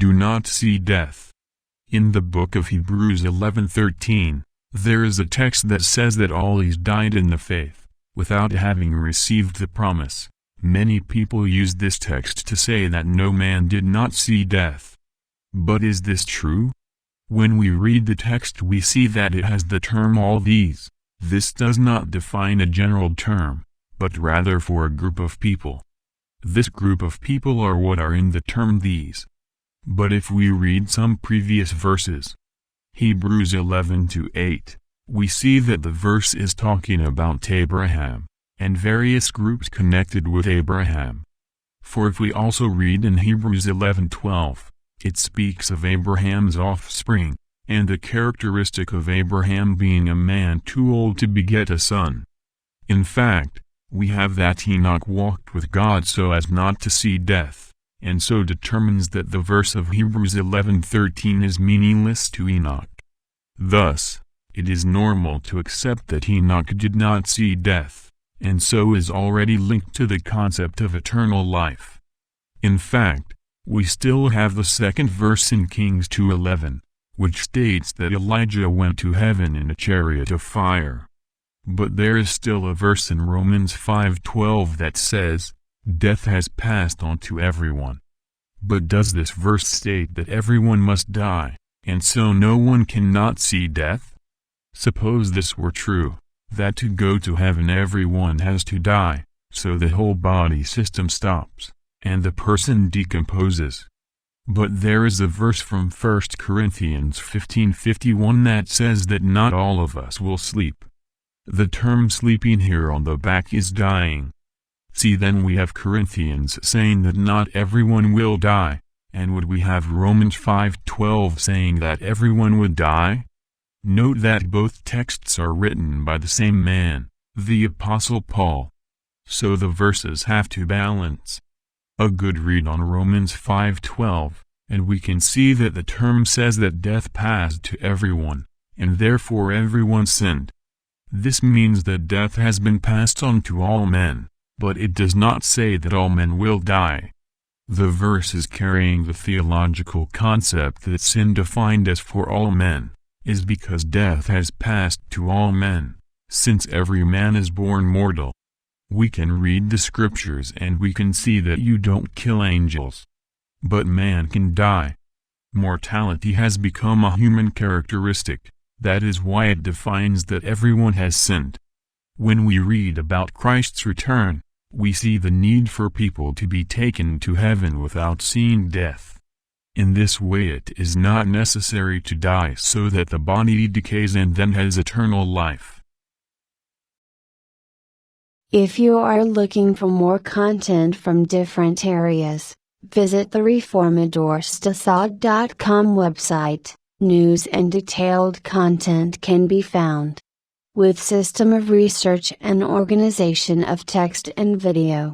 do not see death. In the book of Hebrews 11:13, there is a text that says that all these died in the faith, without having received the promise. Many people use this text to say that no man did not see death. But is this true? When we read the text we see that it has the term all these. This does not define a general term, but rather for a group of people. This group of people are what are in the term these. But if we read some previous verses, Hebrews 11:8, we see that the verse is talking about Abraham, and various groups connected with Abraham. For if we also read in Hebrews 11:12, it speaks of Abraham's offspring, and the characteristic of Abraham being a man too old to beget a son. In fact, we have that Enoch walked with God so as not to see death, and so determines that the verse of Hebrews 11:13 is meaningless to Enoch. Thus, it is normal to accept that Enoch did not see death, and so is already linked to the concept of eternal life. In fact, we still have the second verse in Kings 2:11, which states that Elijah went to heaven in a chariot of fire. But there is still a verse in Romans 5:12 that says, "Death has passed on to everyone." But does this verse state that everyone must die, and so no one cannot see death? Suppose this were true, that to go to heaven everyone has to die, so the whole body system stops, and the person decomposes. But there is a verse from 1 Corinthians 15:51 that says that not all of us will sleep. The term sleeping here on the back is dying. See, then we have Corinthians saying that not everyone will die, and would we have Romans 5:12 saying that everyone would die? Note that both texts are written by the same man, the Apostle Paul. So the verses have to balance. A good read on Romans 5:12, and we can see that the term says that death passed to everyone, and therefore everyone sinned. This means that death has been passed on to all men, but it does not say that all men will die. The verse is carrying the theological concept that sin defined as for all men, is because death has passed to all men, since every man is born mortal. We can read the scriptures and we can see that you don't kill angels. But man can die. Mortality has become a human characteristic. That is why it defines that everyone has sinned. When we read about Christ's return, we see the need for people to be taken to heaven without seeing death. In this way it is not necessary to die so that the body decays and then has eternal life. If you are looking for more content from different areas, visit the reformadorstasad.com website. News and detailed content can be found with system of research and organization of text and video.